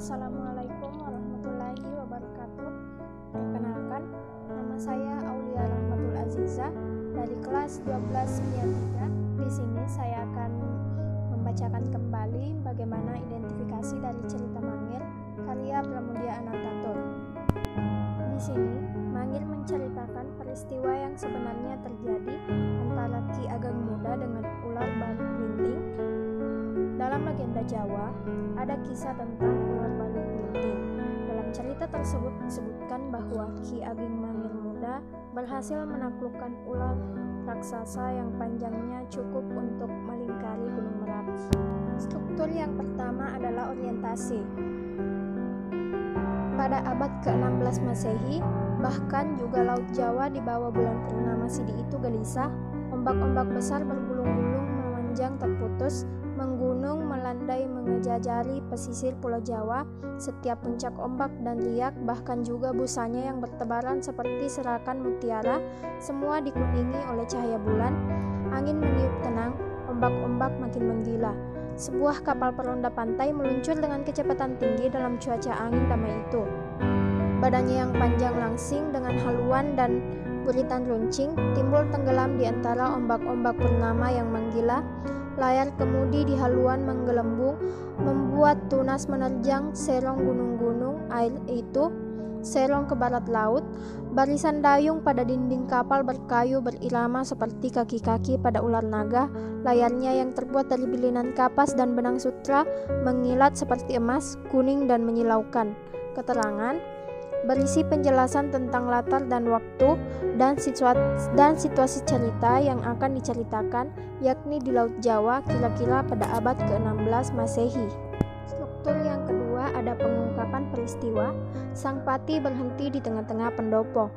Assalamualaikum warahmatullahi wabarakatuh. Perkenalkan, nama saya Aulia Rahmatul Aziza dari kelas 1293. Di sini saya akan membacakan kembali bagaimana identifikasi dari cerita Mangir karya Pramudia Anantatur. Di sini, Mangir menceritakan peristiwa yang sebenarnya terjadi antara Ki Ageng Muda dengan ular Balu Grinting. Dalam legenda Jawa, ada kisah tentang ular Balu Grinting. Dalam cerita tersebut disebutkan bahwa Ki Ageng Mangir Muda berhasil menaklukkan ular raksasa yang panjangnya cukup untuk melingkari Gunung Merapi. Struktur yang pertama adalah orientasi. Pada abad ke-16 Masehi, bahkan juga Laut Jawa di bawah bulan purnama Sidi itu gelisah. Ombak-ombak besar bergulung-gulung memanjang terputus, menggunung, melandai, mengejajari pesisir Pulau Jawa. Setiap puncak ombak dan riak, bahkan juga busanya yang bertebaran seperti serakan mutiara, semua dikuningi oleh cahaya bulan. Angin meniup tenang, ombak-ombak makin menggila. Sebuah kapal peronda pantai meluncur dengan kecepatan tinggi dalam cuaca angin damai itu. Badannya yang panjang langsing dengan haluan dan buritan runcing timbul tenggelam di antara ombak-ombak purnama yang menggila. Layar kemudi di haluan menggelembung, membuat tunas menerjang serong gunung-gunung air itu, serong ke barat laut. Barisan dayung pada dinding kapal berkayu berirama seperti kaki-kaki pada ular naga. Layarnya yang terbuat dari bilinan kapas dan benang sutra mengilat seperti emas, kuning dan menyilaukan. Keterangan berisi penjelasan tentang latar dan waktu dan situasi cerita yang akan diceritakan, yakni di Laut Jawa kira-kira pada abad ke-16 Masehi. Struktur yang kedua ada pengungkapan peristiwa. Sang Pati berhenti di tengah-tengah pendopo,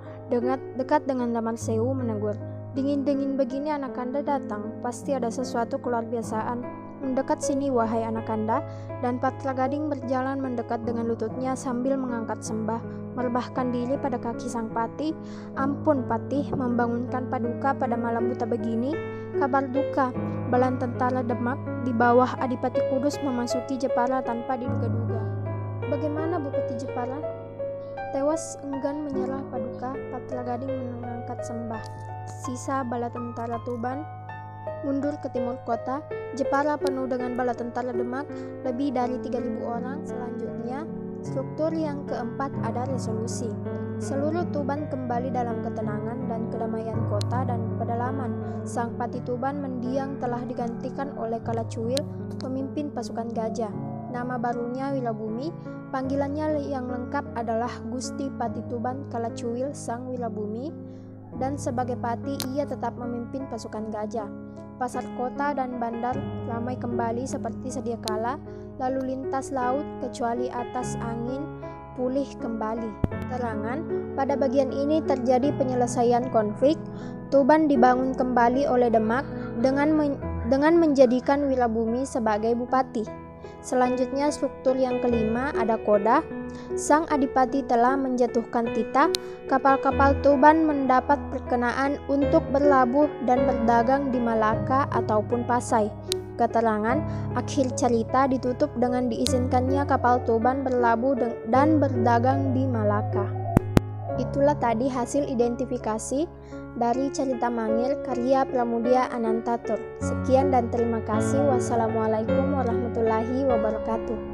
dekat dengan Damar Sewu menegur, "Dingin-dingin begini Anakanda datang, pasti ada sesuatu keluar biasaan. Mendekat sini wahai Anakanda." Dan Patra Gading berjalan mendekat dengan lututnya sambil mengangkat sembah, merebahkan diri pada kaki sang Pati. "Ampun Patih, membangunkan Paduka pada malam buta begini. Kabar duka, balan tentara Demak di bawah Adipati Kudus memasuki Jepara tanpa diduga-duga." "Bagaimana Bupati Jepara?" "Tewas, enggan menyerah Paduka." Patra Gading mengangkat sembah. "Sisa bala tentara Tuban mundur ke timur kota. Jepara penuh dengan bala tentara Demak, lebih dari 3.000 orang." Selanjutnya, struktur yang keempat ada resolusi. Seluruh Tuban kembali dalam ketenangan dan kedamaian kota dan pedalaman. Sang Pati Tuban mendiang telah digantikan oleh Kalacuil, pemimpin pasukan gajah. Nama barunya Wirabumi. Panggilannya yang lengkap adalah Gusti Pati Tuban Kalacuil Sang Wirabumi, dan sebagai pati ia tetap memimpin pasukan gajah. Pasar kota dan bandar ramai kembali seperti sedia kala. Lalu lintas laut kecuali atas angin pulih kembali. Terangan, pada bagian ini terjadi penyelesaian konflik. Tuban dibangun kembali oleh Demak dengan menjadikan Wirabumi sebagai bupati. Selanjutnya struktur yang kelima ada koda. Sang Adipati telah menjatuhkan titah. Kapal-kapal Tuban mendapat perkenaan untuk berlabuh dan berdagang di Malaka ataupun Pasai. Keterangan, akhir cerita ditutup dengan diizinkannya kapal Tuban berlabuh dan berdagang di Malaka. Itulah tadi hasil identifikasi dari cerita Mangir karya Pramudia Anantatur. Sekian dan terima kasih. Wassalamualaikum warahmatullahi wabarakatuh.